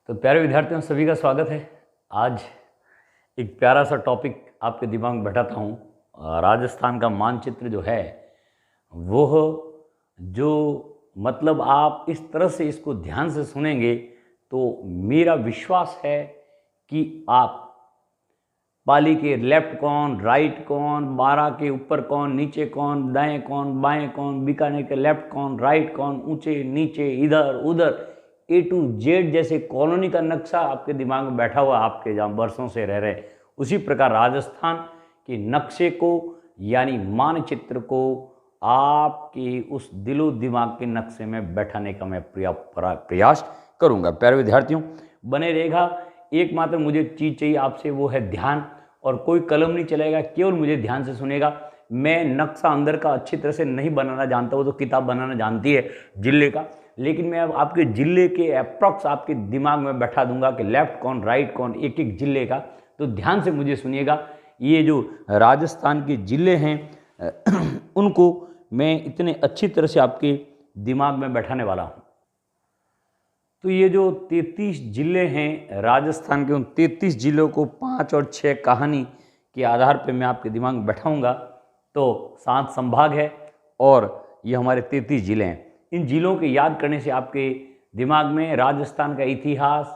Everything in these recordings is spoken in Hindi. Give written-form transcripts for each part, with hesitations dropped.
तो प्यारे विद्यार्थियों सभी का स्वागत है। आज एक प्यारा सा टॉपिक आपके दिमाग में बैठाता हूँ। राजस्थान का मानचित्र जो है वो जो मतलब आप इस तरह से इसको ध्यान से सुनेंगे तो मेरा विश्वास है कि आप पाली के लेफ्ट कौन, राइट कौन, बारां के ऊपर कौन, नीचे कौन, दाएं कौन, बाएं कौन, बीकानेर के लेफ्ट कौन, राइट कौन, ऊंचे नीचे, इधर उधर, ए टू जेड जैसे कॉलोनी का नक्शा आपके दिमाग में बैठा हुआ, आपके जहाँ बरसों से रह रहे, उसी प्रकार राजस्थान के नक्शे को यानी मानचित्र को आपके उस दिलो दिमाग के नक्शे में बैठाने का मैं प्रयास करूँगा। प्यारे विद्यार्थियों बने रहेगा। एकमात्र मुझे चीज़ चाहिए आपसे, वो है ध्यान, और कोई कलम नहीं चलेगा, केवल मुझे ध्यान से सुनेगा। मैं नक्शा अंदर का अच्छी तरह से नहीं बनाना जानता, वो तो किताब बनाना जानती है जिले का, लेकिन मैं अब आपके जिले के अप्रॉक्स आपके दिमाग में बैठा दूंगा कि लेफ्ट कौन, राइट कौन, एक एक जिले का। तो ध्यान से मुझे सुनिएगा। ये जो राजस्थान के जिले हैं उनको मैं इतने अच्छी तरह से आपके दिमाग में बैठाने वाला हूँ। तो ये जो 33 जिले हैं राजस्थान के, उन 33 जिलों को 5 और 6 कहानी के आधार पे मैं आपके दिमाग में बैठाऊंगा। तो 7 संभाग है और ये हमारे 33 जिले हैं। इन जिलों के याद करने से आपके दिमाग में राजस्थान का इतिहास,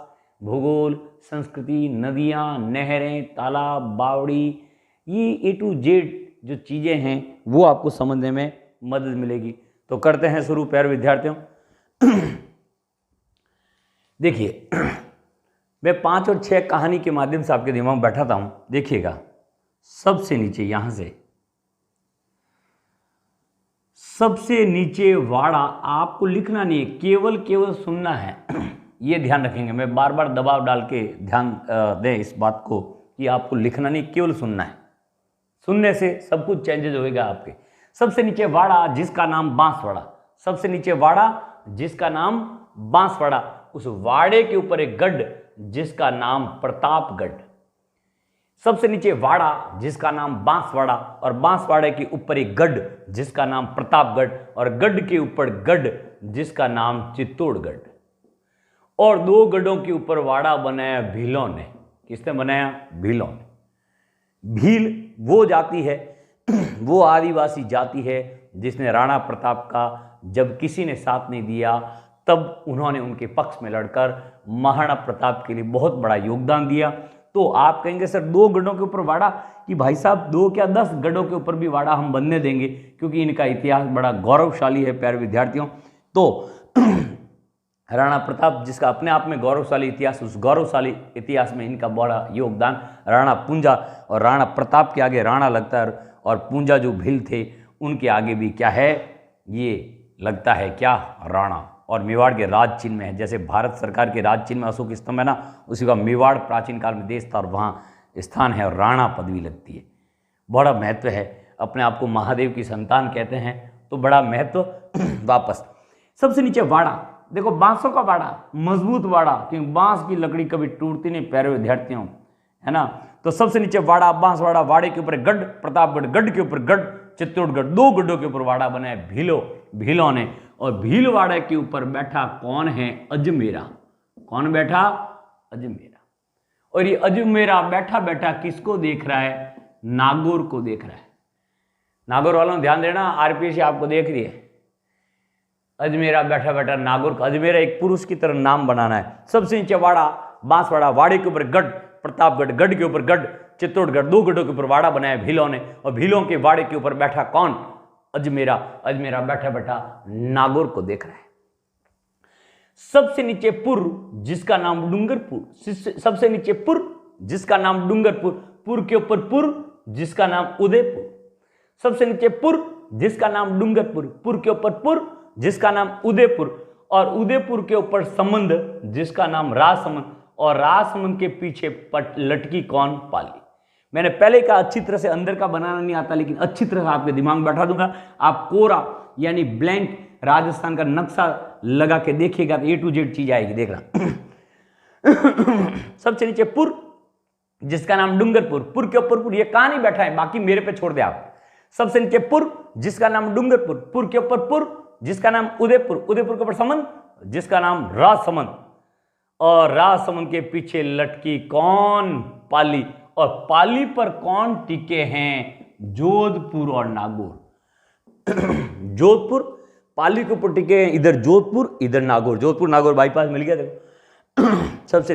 भूगोल, संस्कृति, नदियाँ, नहरें, तालाब, बावड़ी, ये ए टू जेड जो चीज़ें हैं वो आपको समझने में मदद मिलेगी। तो करते हैं शुरू प्यारे विद्यार्थियों। देखिए मैं 5 और 6 कहानी के माध्यम से आपके दिमाग में बैठाता हूँ। देखिएगा सबसे नीचे, यहाँ से सबसे नीचे वाड़ा, आपको लिखना नहीं है, केवल सुनना है। ये ध्यान रखेंगे, मैं बार बार दबाव डाल के ध्यान दें इस बात को कि आपको लिखना नहीं, केवल सुनना है। सुनने से सब कुछ चेंजेज होएगा आपके। सबसे नीचे वाड़ा जिसका नाम बांसवाड़ा, सबसे नीचे वाड़ा जिसका नाम बांसवाड़ा, उस वाड़े के ऊपर एक गढ़ जिसका नाम प्रतापगढ़। सबसे नीचे वाड़ा जिसका नाम बांसवाड़ा और बांसवाड़े के ऊपर एक गढ़ जिसका नाम प्रतापगढ़ और गढ़ के ऊपर गढ़ जिसका नाम चित्तौड़गढ़। और 2 गढ़ों के ऊपर वाड़ा बनाया भीलों ने। किसने बनाया? भीलों ने। भील वो जाति है, वो आदिवासी जाति है जिसने राणा प्रताप का जब किसी ने साथ नहीं दिया तब उन्होंने उनके पक्ष में लड़कर महाराणा प्रताप के लिए बहुत बड़ा योगदान दिया। तो आप कहेंगे सर 2 गढ़ों के ऊपर वाड़ा, कि भाई साहब 2 क्या 10 गढ़ों के ऊपर भी वाड़ा हम बनने देंगे, क्योंकि इनका इतिहास बड़ा गौरवशाली है प्यारे विद्यार्थियों। तो राणा प्रताप जिसका अपने आप में गौरवशाली इतिहास, उस गौरवशाली इतिहास में इनका बड़ा योगदान। राणा पूंजा और राणा प्रताप के आगे राणा लगता है, और पूंजा जो भील थे उनके आगे भी क्या है, ये लगता है क्या, राणा। और मेवाड़ के राज चिन्ह में है, जैसे भारत सरकार के राज चिन्ह में अशोक स्तंभ है ना, उसी का मेवाड़ प्राचीन काल में देश था और वहाँ स्थान है और राणा पदवी लगती है। बड़ा महत्व है, अपने आप को महादेव की संतान कहते हैं, तो बड़ा महत्व। वापस सबसे नीचे वाड़ा, देखो बांसों का वाड़ा, मजबूत वाड़ा, क्योंकि बांस की लकड़ी कभी टूटती नहीं प्यारे विद्यार्थियों, है ना। तो सबसे नीचे वाड़ा, बांसवाड़ा, वाड़े के ऊपर गढ़ प्रतापगढ़, गढ़ के ऊपर गढ़ चित्तौड़गढ़, 2 गढ़ों के ऊपर वाड़ा बनाया भीलों ने। और भीलवाड़े के ऊपर बैठा कौन है? अजमेरा। कौन बैठा? अजमेरा। और ये अजमेरा बैठा बैठा किसको देख रहा है? नागौर को देख रहा है। नागौर वालों ध्यान देना, आरपीएस आपको देख रही है। अजमेरा बैठा बैठा नागौर का, अजमेरा एक पुरुष की तरह नाम बनाना है। सबसे नीचे वाड़ा, बांसवाड़ा, वाड़े के ऊपर गढ़ प्रतापगढ़, गढ़ के ऊपर गढ़ चित्तौड़गढ़, 2 गढ़ों के ऊपर वाड़ा बनाया भीलों ने, और भीलों के वाड़े के ऊपर बैठा कौन? अजमेरा। अजमेरा बैठा बैठा नागौर को देख रहा है। सबसे नीचे पुर जिसका नाम डूंगरपुर, सबसे नीचे पुर जिसका नाम डूंगरपुर, पुर के ऊपर पुर जिसका नाम उदयपुर। सबसे नीचे पुर जिसका नाम डूंगरपुर, पुर के ऊपर पुर जिसका नाम उदयपुर, और उदयपुर के ऊपर समंद जिसका नाम राजसमंद, और राजसमंद के पीछे लटकी कौन? पाली। मैंने पहले कहा अच्छी तरह से अंदर का बनाना नहीं आता, लेकिन अच्छी तरह से आपके दिमाग में बैठा दूंगा। आप कोरा यानी ब्लैंक राजस्थान का नक्शा लगा के देखिएगा तो ए टू जेड चीज आएगी, देखना। सबसे नीचे पुर जिसका नाम डूंगरपुर, पुर के ऊपर पुर, ये कहां नहीं बैठा है, बाकी मेरे पे छोड़ दे आप। सबसे नीचे पुर जिसका नाम डूंगरपुर, पुर के ऊपर पुर जिसका नाम उदयपुर, उदयपुर के ऊपर समंद जिसका नाम राजसमंद, और राजसमंद के पीछे लटकी कौन? पाली। और पाली पर कौन टिके हैं? जोधपुर और नागौर। जोधपुर पाली के ऊपर टिके हैं, इधर जोधपुर इधर नागौर। जोधपुर नागौर बाईपास मिल गया देखो। सबसे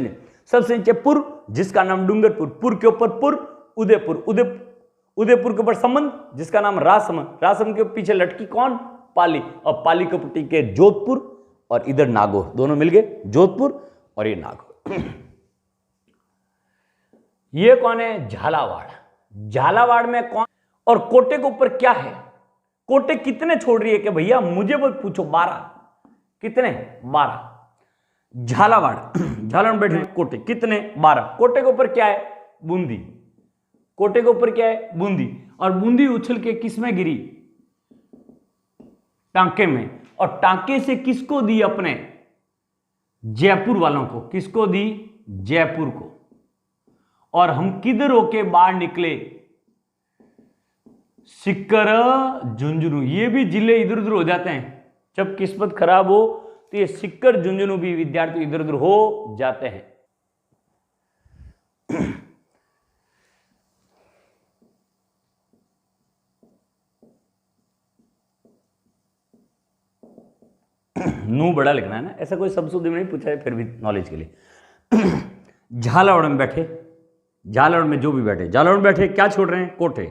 नीचे पुर, जिसका नाम डूंगरपुर। पुर के ऊपर पुर, उदयपुर। उदयपुर के ऊपर संबंध, जिसका नाम राजसमंद। राजसमंद के पीछे लटकी कौन? पाली। और पाली के ऊपर टिके जोधपुर और इधर नागौर। दोनों मिल गए, जोधपुर और ये नागौर। ये कौन है? झालावाड़। झालावाड़ में कौन? और कोटे के ऊपर क्या है? कोटे कितने छोड़ रही है कि भैया मुझे वो पूछो। 12। कितने? 12। झालावाड़, झालावाड़ बैठे कोटे कितने? 12। कोटे के ऊपर क्या है? बूंदी। कोटे के ऊपर क्या है? बूंदी। और बूंदी उछल के किस में गिरी? टांके में। और टांके से किसको दी? अपने जयपुर वालों को। किसको दी? जयपुर को। और हम किधर होके बाहर निकले? सिक्कर, झुंझुनू। ये भी जिले इधर उधर हो जाते हैं जब किस्मत खराब हो, तो ये सिक्कर झुंझुनू भी विद्यार्थी इधर उधर हो जाते हैं। नू बड़ा लिखना है ना, ऐसा कोई शब्द में नहीं पूछा है, फिर भी नॉलेज के लिए। झालावाड़ में बैठे, झालावाड़ में जो भी बैठे, झालावाड़ में बैठे क्या छोड़ रहे हैं? कोटे।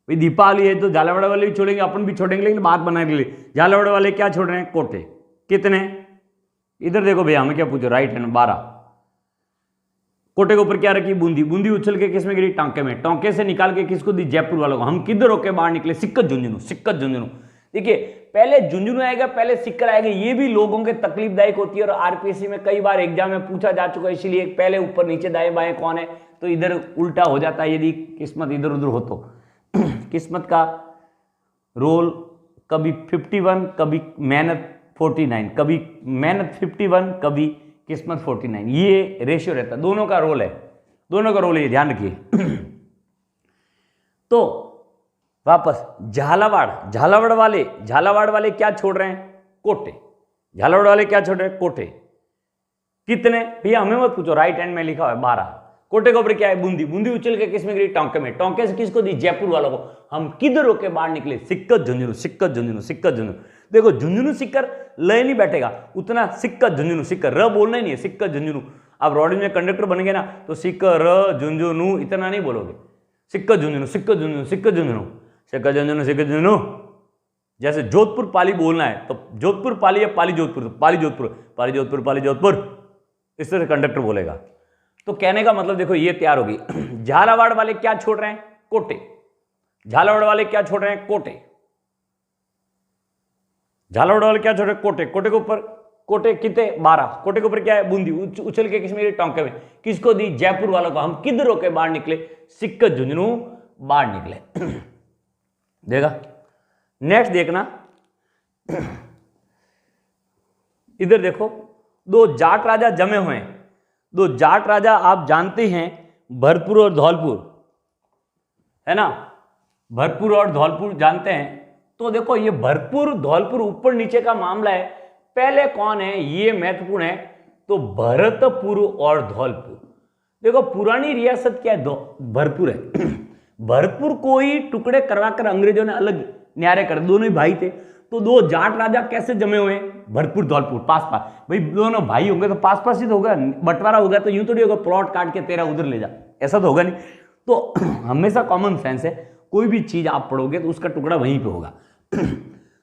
भाई दीपावली है तो झालावाड़ वाले भी छोड़ेंगे, अपन भी छोड़ेंगे, लेकिन बात बनाने के लिए झालावाड़ वाले क्या छोड़ रहे हैं? कोटे। कितने? इधर देखो भैया, हमें क्या पूछो? Right hand 12। कोटे के ऊपर क्या रखी? बूंदी। बूंदी उछल के किसमें गिरी? टांके में। टांके से निकाल के किसको दी? जयपुर वालों को। हम किधर होके बाहर निकले? सिक्कर झुंझुनू। सिक्कर झुंझुनू। देखिए, पहले झुंझुनू आएगा, पहले सिक्कर आएगा। ये भी लोगों के तकलीफदायक होती है और आरपीएससी में कई बार एग्जाम में पूछा जा चुका है, इसीलिए पहले ऊपर नीचे दाएं बाएं कौन है, तो इधर उल्टा हो जाता है यदि किस्मत इधर उधर हो तो। किस्मत का रोल कभी 51, कभी मेहनत 49, कभी मेहनत 51, कभी किस्मत 49। ये रेशियो रहता है, दोनों का रोल है, दोनों का रोल है, ध्यान रखिए। तो वापस झालावाड़, झालावाड़ वाले क्या छोड़ रहे हैं? कोटे। झालावाड़ वाले क्या छोड़ रहे हैं? कोटे। कितने? भैया हमें मत पूछो, राइट हैंड में लिखा हुआ है 12। कोटे के ऊपर क्या है? बूंदी। बूंदी उछल के किसमें गिरी? टांके में। टांके से किसको दी? जयपुर वालों को। हम किधर होके बाहर निकले? सिक्कर झुंझुनू। सिक्कर झुंझुनू। सिक्कर झुंझुनू। देखो झुंझुनू सिक्कर लय नहीं बैठेगा उतना, सिक्कर झुंझुनू। सिक्कर र बोलना ही नहीं है, सिक्कर झुंझुनू। आप रोड में कंडक्टर बन गए ना, तो सिक्कर र झुंझुनू इतना नहीं बोलोगे, सिक्कर झुंझुनू, सिक्कर झुंझुनू, सिक्कर झुंझुनू, सिक्कर झुंझुनू, सिक्कर झुंझुनू। जैसे जोधपुर पाली बोलना है तो जोधपुर पाली या पाली जोधपुर, पाली जोधपुर, पाली जोधपुर, पाली जोधपुर, इस तरह से कंडक्टर बोलेगा। तो कहने का मतलब देखो ये तैयार होगी। झालावाड़ वाले क्या छोड़ रहे हैं? कोटे। झालावाड़ वाले क्या छोड़ रहे हैं? कोटे। झालावाड़ वाले क्या छोड़ रहे हैं? कोटे। कोटे के ऊपर कोटे कितने? 12। कोटे के ऊपर क्या है? बूंदी। उछल के किसमें? टांके में। किसको दी? जयपुर वालों को। हम किधर होके बाहर निकले? सिक्कर झुंझुनू बाहर निकले। देखा, नेक्स्ट देखना, इधर देखो, दो जाट राजा जमे हुए हैं। दो जाट राजा आप जानते हैं, भरतपुर और धौलपुर, है ना? भरतपुर और धौलपुर जानते हैं। तो देखो ये भरतपुर धौलपुर ऊपर नीचे का मामला है। पहले कौन है ये महत्वपूर्ण है, तो भरतपुर और धौलपुर। देखो पुरानी रियासत क्या है? भरतपुर है। भरतपुर को ही टुकड़े करवाकर अंग्रेजों ने अलग न्यारे कर, दोनों ही भाई थे। तो दो जाट राजा कैसे जमे हुए? भरतपुर धौलपुर पास पास। भाई दोनों भाई होंगे तो पास पास ही तो होगा, बंटवारा होगा तो यूं तो नहीं होगा प्लॉट काट के तेरा उधर ले जा, ऐसा तो होगा नहीं। तो हमेशा कॉमन सेंस है, कोई भी चीज आप पढ़ोगे तो उसका टुकड़ा वहीं पे होगा।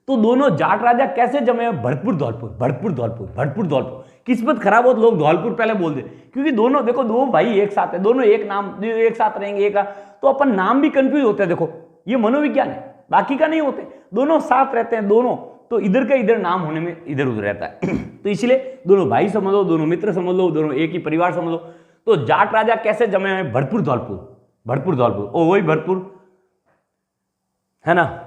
तो दोनों जाट राजा कैसे जमे हुए? भरतपुर धौलपुर, भरतपुर धौलपुर, भरतपुर धौलपुर। किस्मत खराब हो तो लोग धौलपुर पहले बोल दे, क्योंकि दोनों देखो दो भाई एक साथ है, दोनों एक नाम एक साथ रहेंगे, एक तो अपन नाम भी कंफ्यूज होते हैं। देखो ये मनोविज्ञान है, बाकी का नहीं होते, दोनों साथ रहते हैं दोनों, तो इधर का इधर नाम होने में इधर उधर रहता है। तो इसलिए दोनों भाई समझ लो, दोनों मित्र समझ लो, दोनों एक ही परिवार समझ लो। तो जाट राजा कैसे जमे हुए? भरतपुर धौलपुर, भरतपुर धौलपुर। ओ वही भरतपुर है ना,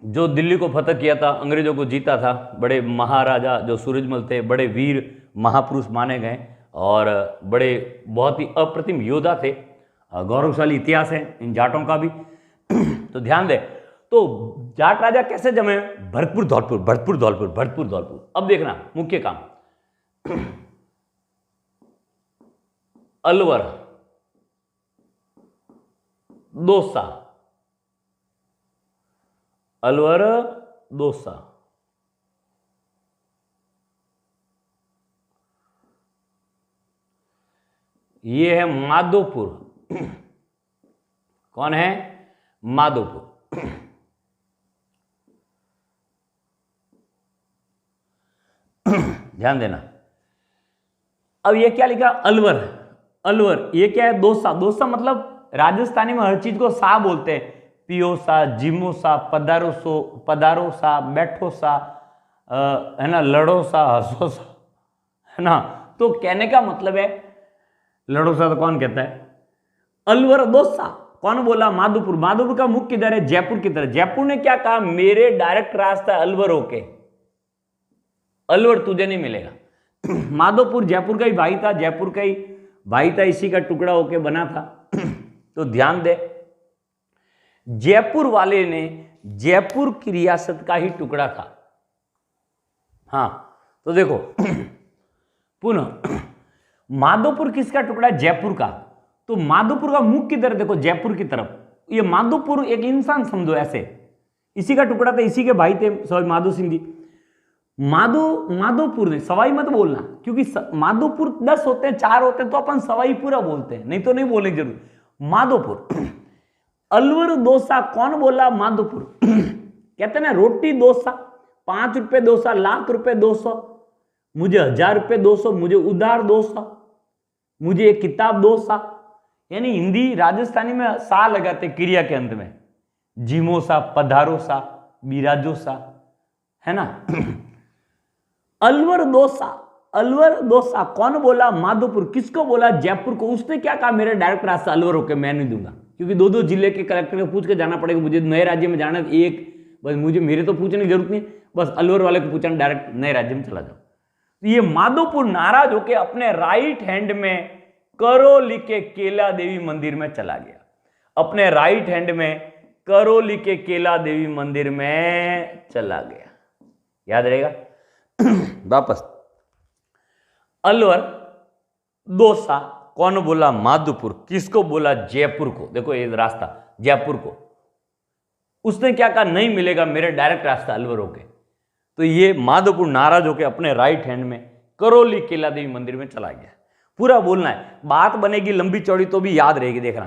जो दिल्ली को फतह किया था, अंग्रेजों को जीता था। बड़े महाराजा जो सूरजमल थे, बड़े वीर महापुरुष माने गए और बड़े बहुत ही अप्रतिम योद्धा थे। गौरवशाली इतिहास है इन जाटों का भी। तो ध्यान दे, तो जाट राजा कैसे जमे? भरतपुर धौलपुर, भरतपुर धौलपुर, भरतपुर धौलपुर। अब देखना मुख्य काम, अलवर, दौसा, अलवर, दौसा। ये है माधोपुर। कौन है? माधोपुर। ध्यान देना। अब ये क्या लिखा? अलवर। अलवर ये क्या है? दौसा। दौसा मतलब राजस्थानी में हर चीज को सा बोलते हैं। पियो सा, जिमो सा, पधारो सो, पधारो सा, बैठो सा, है ना, लड़ो सा, हंसो सा, है ना। तो कहने का मतलब है, लड़ो सा तो कौन कहता है? अलवर, दौसा। कौन बोला? माधोपुर। माधोपुर का मुख किधर है? जयपुर की तरफ। जयपुर ने क्या कहा? मेरे डायरेक्ट रास्ता अलवर होके, अलवर तुझे नहीं मिलेगा। माधोपुर जयपुर का ही भाई था, जयपुर का ही भाई था, इसी का टुकड़ा होके बना था। तो ध्यान दे, जयपुर वाले ने जयपुर की रियासत का ही टुकड़ा था। हाँ, तो देखो पुनः माधोपुर किसका टुकड़ा है? जयपुर का। तो माधोपुर का मुख किधर? देखो जयपुर की तरफ। ये माधोपुर एक इंसान समझो ऐसे, इसी का टुकड़ा था, इसी के भाई थे सवाई माधो सिंह जी। माधोपुर ने, सवाई मत बोलना, क्योंकि माधोपुर 10 होते हैं, 4 होते हैं, तो अपन सवाई पूरा बोलते हैं, नहीं तो नहीं बोलेंगे जरूर। माधोपुर। अलवर, दौसा। कौन बोला? माधोपुर। कहते ना रोटी डोसा, 5 रुपए डोसा, लाख रुपए 200, मुझे 1000 रुपए 200, मुझे उधार 200, मुझे एक किताब 200। यानी हिंदी राजस्थानी में सा लगाते क्रिया के अंत में। जिमो सा, पधारो सा, बिराजो सा, है ना। अलवर, दौसा। अलवर, दौसा। कौन बोला? माधोपुर। किसको बोला? जयपुर को। उसने क्या कहा? मेरा डायरेक्ट रास्ता अलवर होके, मैं नहीं दूंगा, क्योंकि 2-2 जिले के कलेक्टर को पूछ के जाना पड़ेगा। मुझे नए राज्य में जाना एक, बस मुझे, मेरे तो पूछने की जरूरत नहीं, बस अलवर वाले को पूछना, डायरेक्ट नए राज्य में चला जाओ। तो ये माधोपुर नाराज होके अपने राइट हैंड में करौली के केला देवी मंदिर में चला गया। अपने राइट हैंड में करौली के केला देवी मंदिर में चला गया। याद रहेगा। वापस, अलवर, दौसा। कौन बोला? माधोपुर। किसको बोला? जयपुर को। देखो ये रास्ता जयपुर को। उसने क्या कहा? नहीं मिलेगा, मेरे डायरेक्ट रास्ता अलवर होके। तो ये माधोपुर नाराज होके अपने राइट हैंड में करौली केला देवी मंदिर में चला गया। पूरा बोलना है, बात बनेगी लंबी चौड़ी तो भी याद रहेगी, देखना।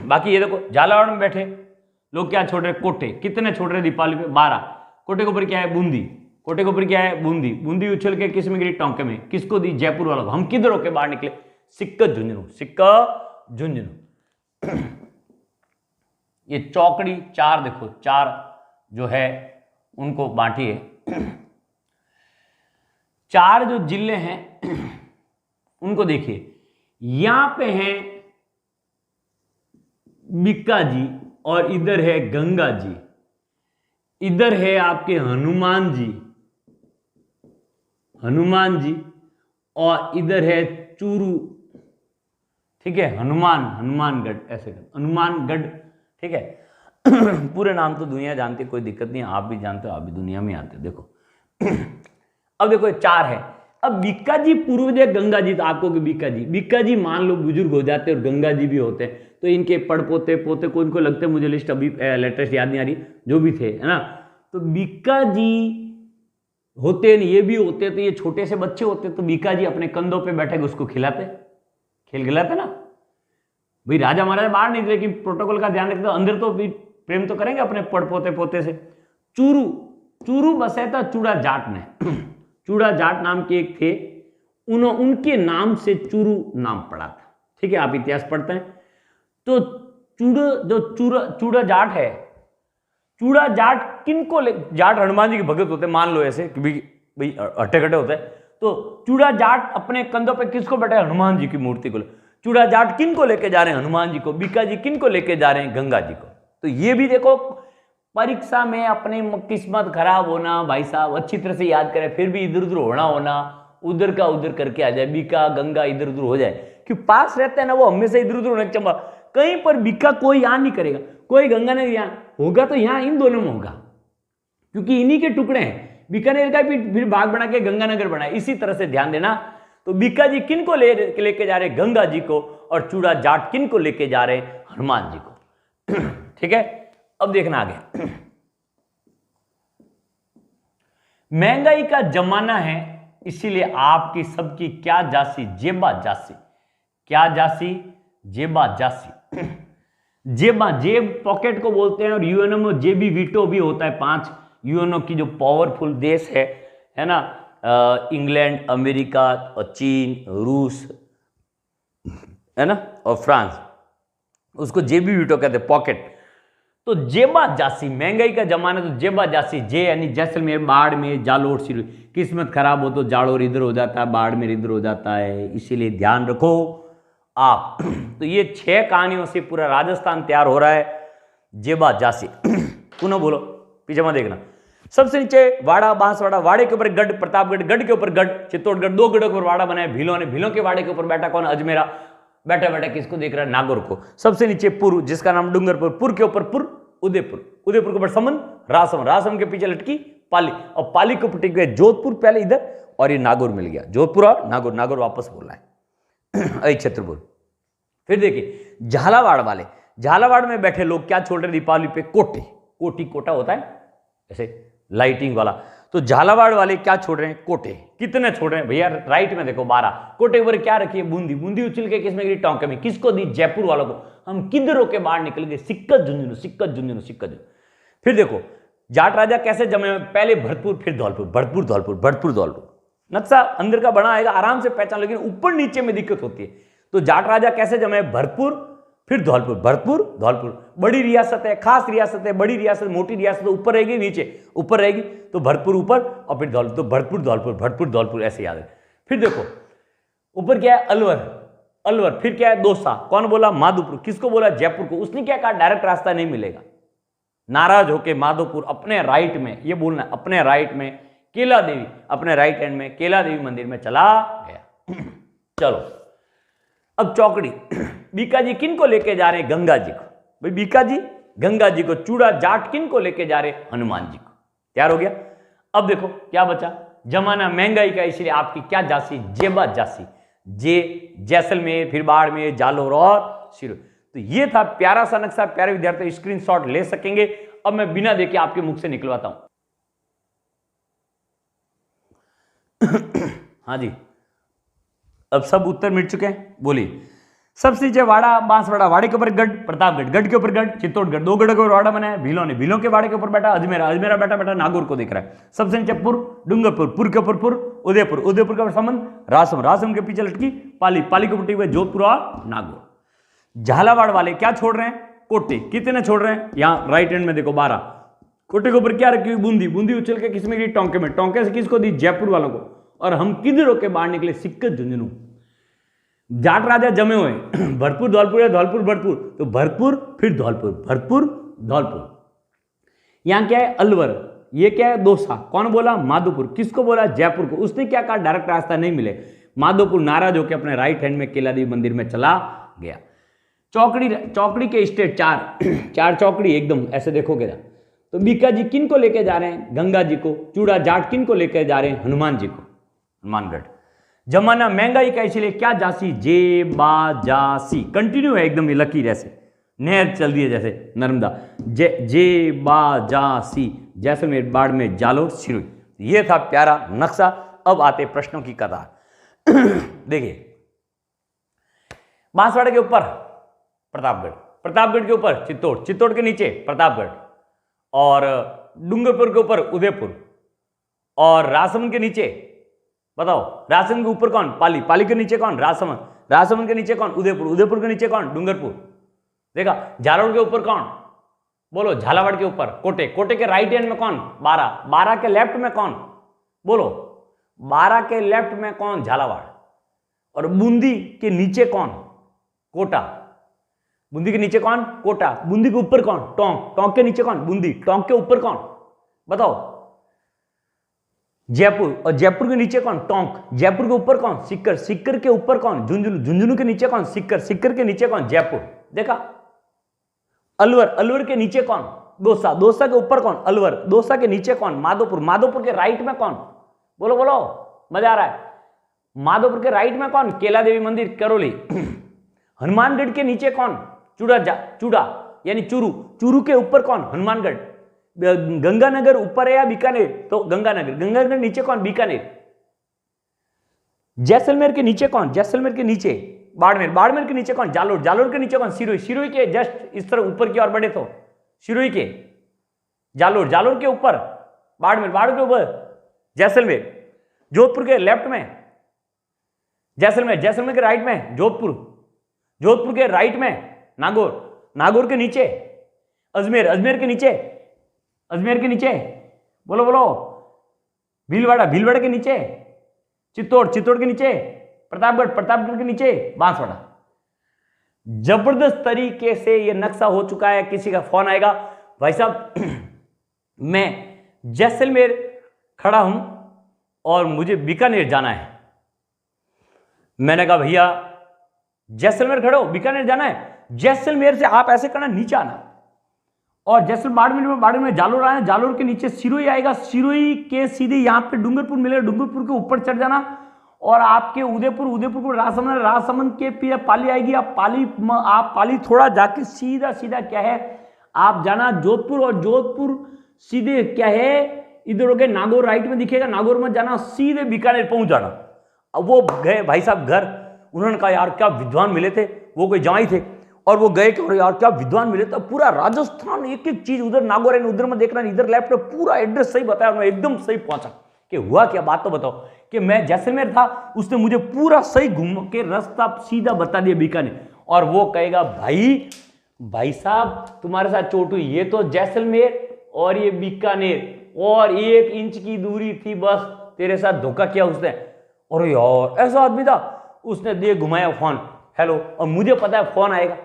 बाकी ये देखो, झालावाड़ में बैठे लोग क्या छोड़ रहे? कोटे। कितने छोड़ रहे दीपावली पे? 12। कोटे के ऊपर क्या है? बूंदी। कोटे के ऊपर क्या है? बूंदी। बूंदी उछल के किस में गिरी? टोंके में। किसको दी? जयपुर वालों को। हम किधर होके बाहर निकले? सिक्का झुंझुनू। सिक्का झुंझुनू। ये चौकड़ी 4 देखो, 4 जो है उनको बांटिए। 4 जो जिले हैं उनको देखिए। यहां पे है बीकाजी, और इधर है गंगा जी, इधर है आपके हनुमान जी, हनुमान जी, और इधर है चूरू। ठीक है, हनुमानगढ़, ऐसे हनुमानगढ़। ठीक है। पूरे नाम तो दुनिया जानती है, कोई दिक्कत नहीं, आप भी जानते हो, आप भी दुनिया में आते हो। देखो अब देखो 4 है। अब बीकाजी पूर्वज है, गंगा जी। तो आपको बीकाजी मान लो बुजुर्ग हो जाते हैं और गंगा जी भी होते हैं, तो इनके पड़पोते पोते को इनको लगते हैं, मुझे लिस्ट अभी लेटेस्ट याद नहीं आ रही, जो भी थे, है ना। तो बीकाजी होते नहीं, ये भी होते, तो ये छोटे से बच्चे होते, तो बीकाजी अपने कंधों पे बैठे उसको खिलाते, खेल खिलाते ना भाई। राजा महाराजा बाहर नहीं थे, लेकिन प्रोटोकॉल का ध्यान रखते, अंदर तो भी प्रेम तो करेंगे अपने पड़पोते पोते से। चूरू बसे था चूड़ा जाट ने। चूड़ा जाट नाम के एक थे, उनके नाम से चूरू नाम पड़ा था। ठीक है, आप इतिहास पढ़ते हैं तो चूड़ा जाट है। चूड़ा जाट किनको जाट हनुमान जी के भगत होते, मान लो ऐसे कि भाई हट्टे कट्टे होते हैं, तो चूड़ा जाट अपने कंधों पे किसको बैठा है? हनुमान जी की मूर्ति को। चूड़ा जाट किन को लेके जा रहे हैं? हनुमान जी को। बीकाजी किन को लेके जा रहे हैं? गंगा जी को। तो ये भी देखो, परीक्षा में अपनी किस्मत खराब होना, भाई साहब अच्छी तरह से याद करें, फिर भी इधर उधर होना, उधर का उधर करके आ जाए, बीका गंगा इधर उधर हो जाए, कि पास रहते हैं ना वो हमेशा इधर उधर होने चंबा। कहीं पर बीका कोई यहाँ नहीं करेगा, कोई गंगा नहीं यहाँ होगा, तो यहाँ इन दोनों में होगा, क्योंकि इन्हीं के टुकड़े हैं। बीकानेर का फिर भाग बना के गंगानगर बना। इसी तरह से ध्यान देना, तो बीका जी किन को लेके जा रहे हैं? गंगा जी को। और चूड़ा जाट किन को लेके जा रहे हैं? हनुमान जी को। ठीक है, अब देखना आगे। महंगाई का जमाना है, इसीलिए आपकी सबकी क्या जासी? जेबा जासी। क्या जासी? जेबा जासी। जेबा, जेब पॉकेट को बोलते हैं, और यूएनओ में जेबी वीटो भी होता है। 5 यूएनओ की जो पावरफुल देश है ना, इंग्लैंड, अमेरिका और चीन, रूस, है ना, और फ्रांस, उसको जेबी वीटो कहते हैं, पॉकेट। तो जेबा जासी, महंगाई का जमाना, तो जेबा जासी। जे यानी जैसलमेर, बाड़मेर, जालोर, सिरोही। किस्मत खराब हो तो जालोर इधर हो जाता है, बाड़मेर इधर हो जाता है, इसीलिए ध्यान रखो आप। तो ये 6 कहानियों से पूरा राजस्थान तैयार हो रहा है। जेबा जासी। पुनः बोलो, पीछे मत देखना। सबसे नीचे वाड़ा, बांसवाड़ा, वाड़े के ऊपर गढ़, प्रतापगढ़, गढ़ के ऊपर गढ़, चित्तौड़गढ़, 2 गढ़ों के ऊपर वाड़ा बनाया भीलों ने। भीलों के वाड़े के ऊपर बैठा कौन? अजमेरा। बैठा बैठा किसको देख रहा है? नागौर को। सबसे नीचे पुर, जिसका नाम डूंगरपुर। पुर के ऊपर पुर, उदयपुर। उदयपुर के ऊपर समन, रासम। रासम के पीछे लटकी पाली, और पाली को टिक गए जोधपुर पहले इधर, और ये नागौर मिल गया। जोधपुर और नागौर, नागौर वापस बोलना है। छत्रपुर। फिर देखिए झालावाड़ वाले, झालावाड़ में बैठे लोग क्या छोड़ रहे दीपावली पे? कोटे। कोटी, कोटा होता है ऐसे लाइटिंग वाला। तो झालावाड़ वाले क्या छोड़ रहे हैं? कोटे। कितने छोड़ रहे हैं भैया? राइट में देखो 12। कोटे ऊपर क्या रखी है? बूंदी। बूंदी उछल के किसमें गिरी? टोंके में। किसको दी? जयपुर वालों को। हम किधर होके बाहर निकल गए? सिक्कत झुंझुनू, सिक्कत झुंझुनू, सिक्कत झुंझुनू। फिर देखो जाट राजा कैसे जमे? पहले भरतपुर, फिर धौलपुर, भरतपुर धौलपुर, भरतपुर धौलपुर। नक्शा अंदर का बना आएगा, आराम से पहचान, लेकिन ऊपर नीचे में दिक्कत होती है। तो जाट राजा कैसे जमे? भरतपुर, फिर धौलपुर, भरतपुर धौलपुर। बड़ी रियासत है, खास रियासत है, बड़ी रियासत, मोटी रियासत, ऊपर रहेगी नीचे, ऊपर रहेगी तो भरतपुर ऊपर, और फिर धौलपुर, तो भरतपुर धौलपुर, भरतपुर धौलपुर, ऐसे याद है। फिर देखो ऊपर क्या है? अलवर, अलवर। फिर क्या है? दौसा। कौन बोला? माधोपुर। किसको बोला? जयपुर को। उसने क्या कहा? डायरेक्ट रास्ता नहीं मिलेगा। नाराज होके माधोपुर अपने राइट में, ये बोलना अपने राइट में, केला देवी अपने राइट हैंड में, केला देवी मंदिर में चला गया। चलो अब चौकड़ी। बीका जी किन को लेके जा रहे हैं? गंगा जी को। भाई बीका जी गंगा जी को। चूड़ा जाट किन को लेके जा रहे हैं? हनुमान जी को। तैयार हो गया। अब देखो क्या बचा? जमाना महंगाई का, इसलिए आपकी क्या जासी? जेबा जासी। जे जैसलमेर, फिर बाड़मेर, जालोर और सिरोही। तो ये था प्यारा सा नक्शा। प्यारे विद्यार्थी स्क्रीनशॉट ले सकेंगे। अब मैं बिना देखे आपके मुख से निकलवाता हूं। हाँ जी, अब सब उत्तर मिल चुके हैं, बोलिए। सबसे नीचे वाड़ा, बांसवाड़ा, वाड़े के ऊपर गढ़, प्रतापगढ़, गढ़ के ऊपर गढ़, चित्तौड़गढ़, 2 गढ़ों के ऊपर वाड़ा बनाया भीलों ने। भीलों के वाड़े के ऊपर बैठा अजमेरा, अजमेरा बैठा बैठा नागौर को देख रहा है। सबसे नीचे पुर, डूंगरपुर, पुर के ऊपर पुर, उदयपुर, उदयपुर के ऊपर समन, रासम, रासम के पीछे लटकी पाली, पाली के ऊपर जोधपुर और नागौर। झालावाड़ वाले क्या छोड़ रहे हैं? कोटे। कितने छोड़ रहे हैं? यहाँ राइट हैंड में देखो 12। कोटे के ऊपर क्या रखी हुई? बूंदी। बूंदी उछल के किसमें गिरी? टोंके में। टोंके से किसको दी? जयपुर वालों को। और हम किधर होके बाहर निकले? सिक्कत झुंझुनू। जाट राजा जमे हुए, भरतपुर धौलपुर या धौलपुर भरतपुर, तो भरतपुर फिर धौलपुर, भरतपुर धौलपुर। यहां क्या है? अलवर। ये क्या है? दौसा। कौन बोला? माधोपुर। किसको बोला? जयपुर को। उसने क्या कहा? डायरेक्ट रास्ता नहीं मिले। माधोपुर नाराज होकर अपने राइट हैंड में केला देवी मंदिर में चला गया। चौकड़ी, चौकड़ी के स्टेट 4 चौकड़ी एकदम ऐसे देखोगे ना। तो बीका जी किन को लेके जा रहे हैं? गंगा जी को। चूड़ा जाट किन को लेके जा रहे हैं? हनुमान जी को, हनुमानगढ़। जमाना महंगाई का, इसलिए क्या जासी? जेबा जासी। कंटिन्यू है एकदम, ये लकीर ऐसे नहर चल रही है जैसे नर्मदा। जेबा जासी, जैसलमेर, बाड़मेर, जालोर, सिरोही। ये था प्यारा नक्शा। अब आते प्रश्नों की कतार। देखिए बांसवाड़ा के ऊपर प्रतापगढ़, प्रतापगढ़ के ऊपर चित्तौड़, चित्तौड़ के नीचे प्रतापगढ़, और डूंगरपुर के ऊपर उदयपुर, और राजसमंद के नीचे बताओ, राजसमंद के ऊपर कौन? पाली। पाली के नीचे कौन? राजसमंद। राजसमंद के नीचे कौन? उदयपुर। उदयपुर के नीचे कौन? डूंगरपुर। देखा। झालावाड़ के ऊपर कौन? बोलो। झालावाड़ के ऊपर कोटे। कोटे के राइट हैंड में कौन? 12। 12 के लेफ्ट में कौन? बोलो। 12 के लेफ्ट में कौन? झालावाड़। और बूंदी के नीचे कौन? कोटा। बूंदी के नीचे कौन? कोटा। बूंदी के ऊपर कौन? टोंक। टोंक के नीचे कौन? बूंदी। टोंक के ऊपर कौन? बताओ। जयपुर। और जयपुर के नीचे कौन? टोंक। जयपुर के ऊपर कौन? सिक्कर। सिक्कर के ऊपर कौन? झुंझुनू। झुंझुनू के नीचे कौन? सिक्कर। सिक्कर के नीचे कौन? जयपुर। देखा। अलवर। अलवर के नीचे कौन? दौसा। दौसा के ऊपर कौन? अलवर। दौसा के नीचे कौन? माधोपुर। माधोपुर के राइट में कौन? बोलो बोलो, मजा आ रहा है। माधोपुर के राइट में कौन? केला देवी मंदिर करौली। हनुमानगढ़ के नीचे कौन? चूड़ा यानी चूरू। चूरू के ऊपर कौन? हनुमानगढ़। गंगानगर ऊपर है या बीकानेर? तो गंगानगर। गंगानगर नीचे कौन? बीकानेर। जैसलमेर के नीचे कौन? जैसलमेर के नीचे बाड़मेर। बाड़मेर के नीचे कौन? जालोर। जालोर के नीचे कौन? सिरोही। सिरोही के जस्ट इस तरह ऊपर की ओर बढ़े तो सिरोही के जालोर। जालोर के ऊपर बाड़मेर। बाड़मेर के ऊपर जैसलमेर। जोधपुर के लेफ्ट में जैसलमेर। जैसलमेर के राइट में जोधपुर। जोधपुर के राइट में नागौर। नागौर के नीचे अजमेर। अजमेर के नीचे अजमेर के नीचे बोलो बोलो भीलवाड़ा। भीलवाड़ा के नीचे चित्तौड़। चित्तौड़ के नीचे प्रतापगढ़। प्रतापगढ़ के नीचे बांसवाड़ा। जबरदस्त तरीके से यह नक्शा हो चुका है। किसी का फोन आएगा, भाई साहब मैं जैसलमेर खड़ा हूं और मुझे बीकानेर जाना है। मैंने कहा भैया जैसलमेर खड़े हो, बीकानेर जाना है। जैसलमेर से आप ऐसे करना, नीचे आना और जैसलमेर बाड़मेर में जालोर आया। जालोर के नीचे सिरोही आएगा। सिरोही के सीधे यहां पे डूंगरपुर मिलेगा। डूंगरपुर के ऊपर चढ़ जाना और आपके उदयपुर। उदयपुर को राजसमंद। राजसमंद के पीछे पाली आएगी। आप पाली थोड़ा जाके सीधा सीधा क्या है आप जाना जोधपुर। और जोधपुर सीधे क्या है इधर हो गए नागौर। राइट में दिखेगा, नागौर में जाना, सीधे बीकानेर पहुंच जाना। अब वो गए भाई साहब घर। उन्होंने कहा यार क्या विद्वान मिले थे, वो कोई जवाई थे और वो गए कि यार क्या विद्वान मिले थे। पूरा राजस्थान एक एक चीज, उधर नागौर है, उधर में देखना, इधर लेफ्ट में पूरा एड्रेस सही बताया। मैं एकदम सही पहुंचा कि हुआ क्या, बात तो बताओ। कि मैं जैसलमेर था, उसने मुझे पूरा सही घूम के रास्ता सीधा बता दिया बीकानेर। और वो कहेगा भाई साहब तुम्हारे साथ चोट हुई, ये तो जैसलमेर और ये बीकानेर और 1 इंच की दूरी थी बस, तेरे साथ धोखा किया उसने। और यार ऐसा आदमी था, उसने दे घुमाया फोन, हेलो, और मुझे पता है फोन आएगा,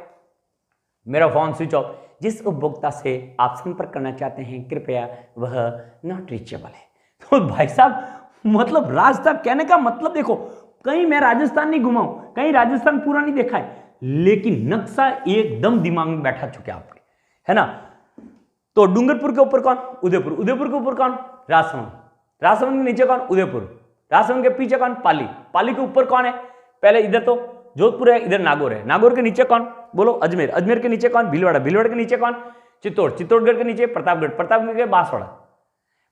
मेरा फोन स्विच ऑफ। जिस उपभोक्ता से आप संपर्क करना चाहते हैं कृपया वह नॉट रीचेबल है। तो भाई साहब मतलब राजस्थान कहने का मतलब देखो, कहीं मैं राजस्थान नहीं घुमाऊं, कहीं राजस्थान पूरा नहीं देखा है, लेकिन नक्शा एकदम दिमाग में बैठा चुके आपके, है ना। तो डूंगरपुर के ऊपर कौन? उदयपुर। उदयपुर के ऊपर कौन? राजसमंद। राजसमंद के नीचे कौन? उदयपुर। राजसमंद के पीछे कौन? पाली। पाली के ऊपर कौन है? पहले इधर तो जोधपुर है, इधर नागौर है। नागौर के नीचे कौन? बोलो अजमेर। अजमेर के नीचे कौन? भीलवाड़ा। भीलवाड़ा के नीचे कौन? चित्तौड़। चित्तौड़गढ़ के नीचे प्रतापगढ़। प्रतापगढ़ के बांसवाड़ा।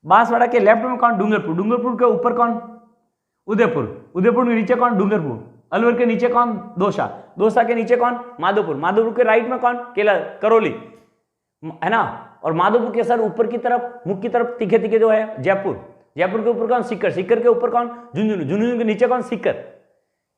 बांसवाड़ा के लेफ्ट में कौन? डूंगरपुर। डूंगरपुर के ऊपर कौन? उदयपुर। उदयपुर के नीचे कौन? डूंगरपुर। अलवर के नीचे कौन? दौसा। दौसा के नीचे कौन? माधोपुर। माधोपुर के राइट में कौन? करौली, है ना। और माधोपुर के सर ऊपर की तरफ, मुख की तरफ तीखे तीखे जो है जयपुर। जयपुर के ऊपर कौन? सीकर। सीकर के ऊपर कौन? झुंझुनू। झुंझुनू के नीचे कौन? सीकर।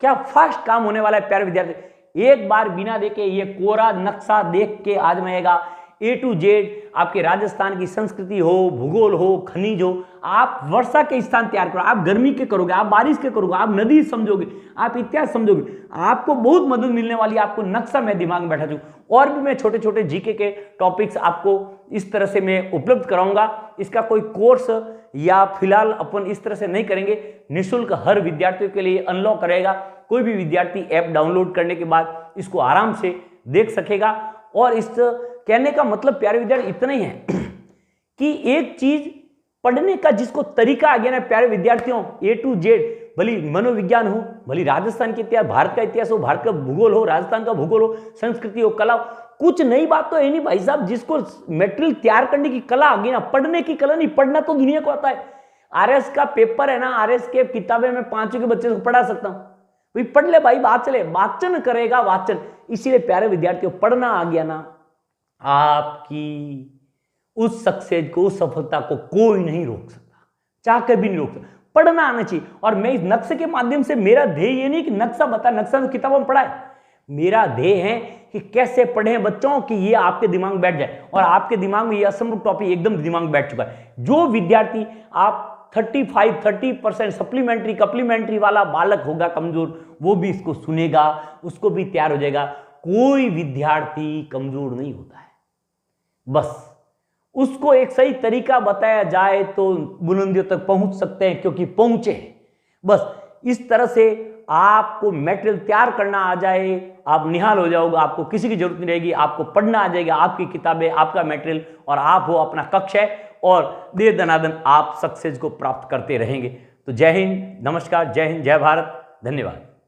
क्या फास्ट काम होने वाला है प्यारे विद्यार्थी। एक बार बिना देखे ये कोरा नक्शा देख के आजमाएगा, A to Z आपके राजस्थान की संस्कृति हो, भूगोल हो, खनिज हो। आप वर्षा के स्थान तैयार करो, आप गर्मी के करोगे, आप बारिश के करोगे, आप नदी समझोगे, आप इतिहास समझोगे, आपको बहुत मदद मिलने वाली है। आपको नक्शा मैं दिमाग में बैठा दूं, और भी मैं छोटे छोटे जीके के टॉपिक्स आपको इस तरह से मैं उपलब्ध कराऊंगा। इसका कोई कोर्स या फिलहाल अपन इस तरह से नहीं करेंगे, निःशुल्क हर विद्यार्थियों के लिए अनलॉक करेगा। कोई भी विद्यार्थी ऐप डाउनलोड करने के बाद इसको आराम से देख सकेगा। और इस कहने का मतलब प्यारे विद्यार्थी इतना ही है कि एक चीज पढ़ने का जिसको तरीका आ गया ना प्यारे विद्यार्थियों, A to Z, भली मनोविज्ञान हो, भली राजस्थान के इतिहास, भारत का इतिहास हो, भारत का भूगोल हो, राजस्थान का भूगोल हो, संस्कृति हो, कला हो, कुछ नई बात तो है नहीं भाई साहब। जिसको मेटेरियल तैयार करने की कला आ गई ना, पढ़ने की कला नहीं, पढ़ना तो दुनिया को आता है। RS का पेपर है ना, RS के किताबें मैं 5वीं के बच्चे को पढ़ा सकता हूं, भाई पढ़ ले भाई, बात चले, वाचन करेगा वाचन। इसीलिए प्यारे विद्यार्थियों पढ़ना आ गया ना, आपकी उस सक्सेस को, उस सफलता को कोई नहीं रोक सकता, चाह कर भी नहीं रोक सकता। पढ़ना आना चाहिए। और मैं इस नक्शे के माध्यम से, मेरा ध्येय ये नहीं कि नक्शा बता, नक्शा तो किताबों में पढ़ा है, मेरा ध्येय है कि कैसे पढ़ें बच्चों कि ये आपके दिमाग में बैठ जाए। और आपके दिमाग में ये असंभव टॉपिक एकदम दिमाग में बैठ चुका है। जो विद्यार्थी आप 30% सप्लीमेंट्री कप्लीमेंट्री वाला बालक होगा कमजोर, वो भी इसको सुनेगा, उसको भी तैयार हो जाएगा। कोई विद्यार्थी कमजोर नहीं होता है, बस उसको एक सही तरीका बताया जाए तो बुलंदियों तक पहुंच सकते हैं, क्योंकि पहुंचे। बस इस तरह से आपको मटेरियल तैयार करना आ जाए, आप निहाल हो जाओगे, आपको किसी की जरूरत नहीं रहेगी, आपको पढ़ना आ जाएगा, आपकी किताबें, आपका मटेरियल, और आप हो अपना कक्ष है, और दे दनादन आप सक्सेस को प्राप्त करते रहेंगे। तो जय हिंद, नमस्कार, जय हिंद, जय भारत। धन्यवाद।